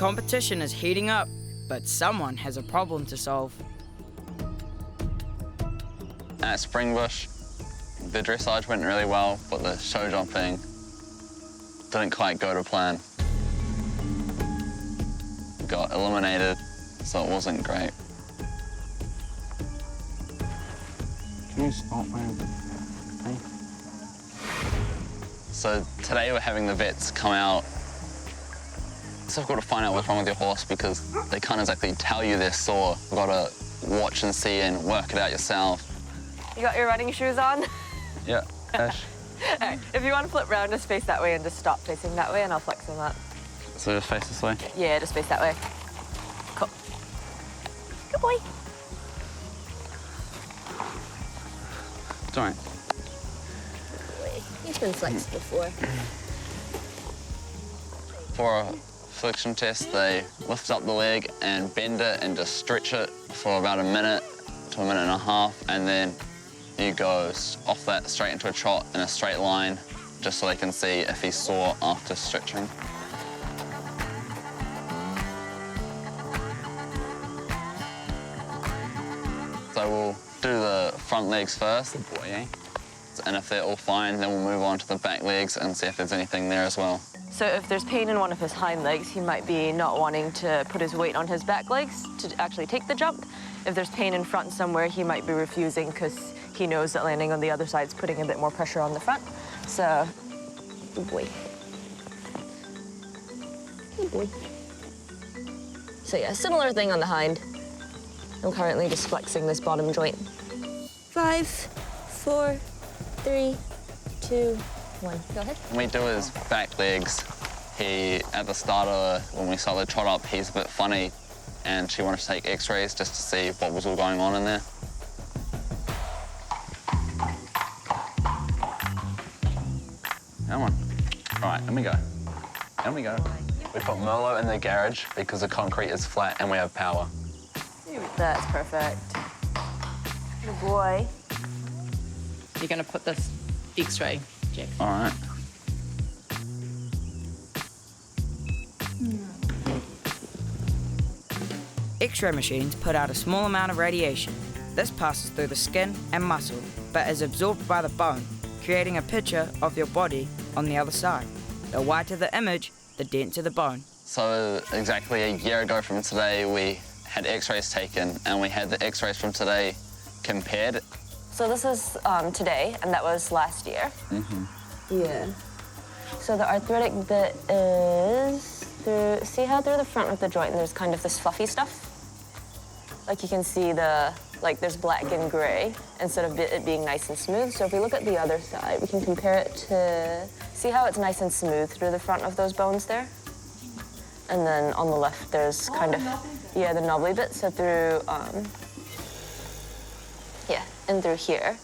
competition is heating up, but someone has a problem to solve. At Springbush, the dressage went really well, but the show jumping didn't quite go to plan. Got eliminated, so it wasn't great. Can you stop, man? Hey. So today we're having the vets come out. It's difficult to find out what's wrong with your horse because they can't exactly tell you they're sore. You've got to watch and see and work it out yourself. You got your running shoes on? Yeah, Ash. All right, if you want to flip round, just face that way and just stop facing that way and I'll flex them up. So just face this way? Yeah, just face that way. Cool. Good boy. It's all right. He's been flexed before. For a flexion test, they lift up the leg and bend it and just stretch it for about a minute to a minute and a half, and then you go off that straight into a trot in a straight line, just so they can see if he's sore after stretching. So we'll do the front legs first. Good boy, eh? And if they're all fine, then we'll move on to the back legs and see if there's anything there as well. So if there's pain in one of his hind legs, he might be not wanting to put his weight on his back legs to actually take the jump. If there's pain in front somewhere, he might be refusing because he knows that landing on the other side is putting a bit more pressure on the front. So, good boy. Good boy. So yeah, similar thing on the hind. I'm currently just flexing this bottom joint. 5, 4, 3, 2, 1. Go ahead. When we do his back legs, at the start when we start the trot up, he's a bit funny, and she wanted to take x-rays just to see what was all going on in there. Come on. All right, in we go. In we go. We put Merlot in the garage because the concrete is flat and we have power. That's perfect. Good boy. You're going to put this x-ray, Jack. All right. X-ray machines put out a small amount of radiation. This passes through the skin and muscle, but is absorbed by the bone, creating a picture of your body on the other side. The whiter the image, the denser the bone. So exactly a year ago from today, we had x-rays taken, and we had the x-rays from today compared. So this is today, and that was last year. Mm-hmm. Yeah. So the arthritic bit is through, see how through the front of the joint there's kind of this fluffy stuff? Like you can see there's black and gray instead of it being nice and smooth. So if we look at the other side, we can compare it to, see how it's nice and smooth through the front of those bones there? And then on the left, there's kind of, yeah, the knobbly bit. So through, yeah, and through here.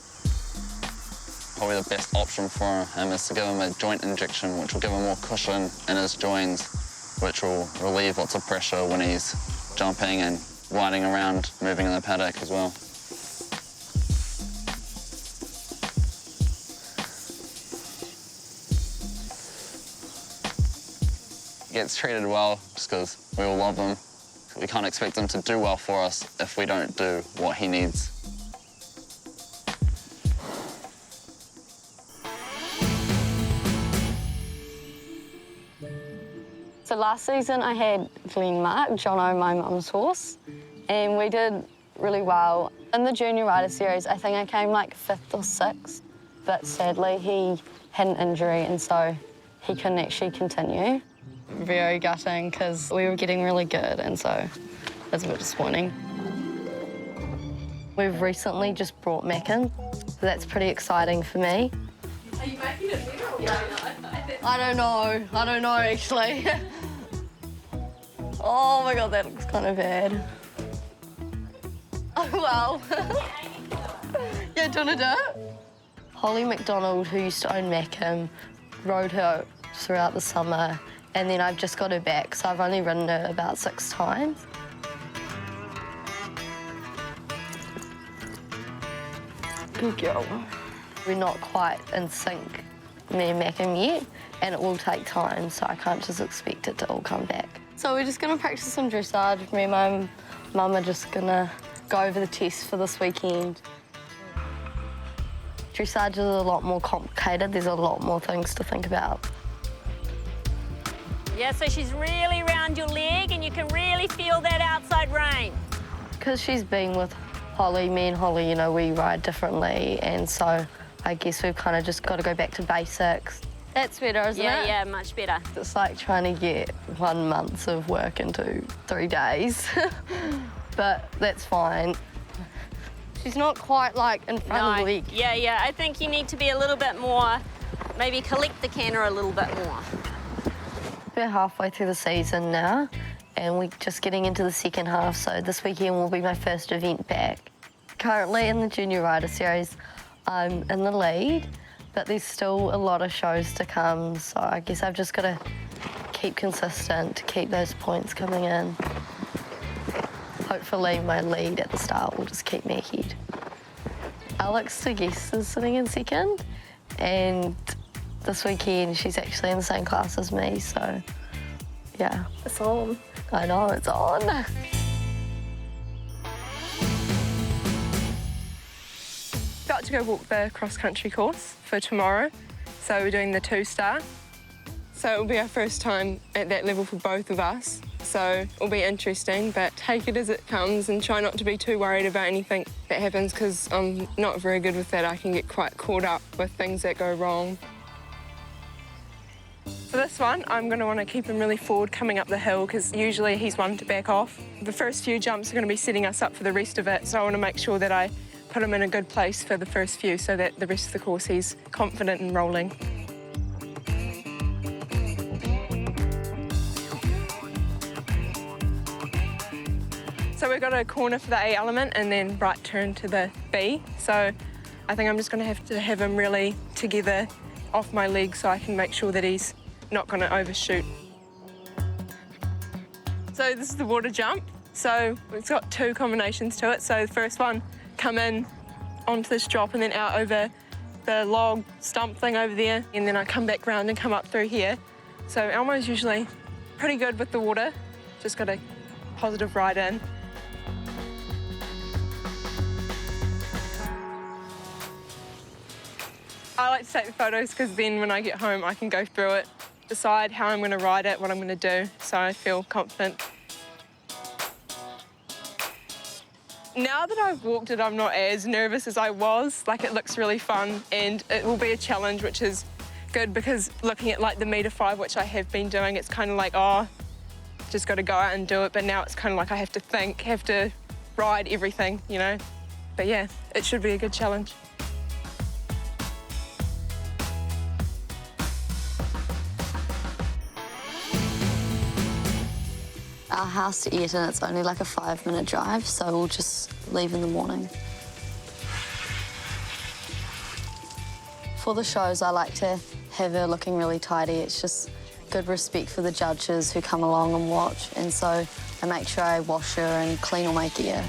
Probably the best option for him is to give him a joint injection, which will give him more cushion in his joints, which will relieve lots of pressure when he's jumping and riding around, moving in the paddock as well. He gets treated well just because we all love him. We can't expect him to do well for us if we don't do what he needs. So last season I had Glenmark, Jono, my mum's horse, and we did really well. In the Junior Rider Series, I think I came like 5th or 6th, but sadly he had an injury and so he couldn't actually continue. Very gutting because we were getting really good and so it's a bit disappointing. We've recently just brought Mac in, so that's pretty exciting for me. Are you making it better or not? I don't know actually. Oh my God, that looks kind of bad. Oh well. Yeah, do you want to do it? Holly McDonald, who used to own Mackham, rode her throughout the summer, and then I've just got her back, so I've only ridden her about 6 times. Good girl. We're not quite in sync, me and Mackham yet, and it will take time, so I can't just expect it to all come back. So we're just gonna practice some dressage. Me and my mum are just gonna go over the tests for this weekend. Dressage is a lot more complicated. There's a lot more things to think about. Yeah, so she's really round your leg and you can really feel that outside rein. Because she's been with Holly, me and Holly, you know, we ride differently, and so I guess we've kind of just got to go back to basics. That's better, isn't it? Yeah, much better. It's like trying to get 1 month of work into 3 days, but that's fine. She's not quite like in front of the leg. Yeah, I think you need to be a little bit more, maybe collect the canter a little bit more. We're halfway through the season now, and we're just getting into the second half, so this weekend will be my first event back. Currently in the Junior Rider Series, I'm in the lead, but there's still a lot of shows to come, so I guess I've just got to keep consistent to keep those points coming in. Hopefully my lead at the start will just keep me ahead. Alex Tegese is sitting in second, and this weekend she's actually in the same class as me, so yeah. It's on. I know, it's on. About to go walk the cross-country course for tomorrow. So we're doing the 2-star. So it will be our first time at that level for both of us. So it'll be interesting, but take it as it comes and try not to be too worried about anything that happens, because I'm not very good with that. I can get quite caught up with things that go wrong. For this one, I'm going to want to keep him really forward coming up the hill, because usually he's one to back off. The first few jumps are going to be setting us up for the rest of it, so I want to make sure that I put him in a good place for the first few so that the rest of the course he's confident in rolling. So we've got a corner for the A element and then right turn to the B. So I think I'm just going to have him really together off my leg so I can make sure that he's not going to overshoot. So this is the water jump. So it's got 2 combinations to it. So the first one, come in onto this drop and then out over the log stump thing over there. And then I come back round and come up through here. So Elmo's usually pretty good with the water. Just got a positive ride in. I like to take the photos because then when I get home I can go through it, decide how I'm going to ride it, what I'm going to do, so I feel confident. Now that I've walked it, I'm not as nervous as I was. Like, it looks really fun and it will be a challenge, which is good, because looking at like the metre 5, which I have been doing, it's kind of like, oh, just got to go out and do it. But now it's kind of like I have to think, have to ride everything, you know. But yeah, it should be a good challenge. Our house to Eton, it's only like a 5-minute drive, so we'll just leave in the morning. For the shows, I like to have her looking really tidy. It's just good respect for the judges who come along and watch, and so I make sure I wash her and clean all my gear.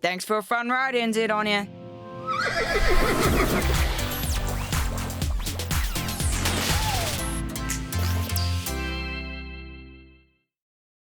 Thanks for a fun ride, NZ on ya.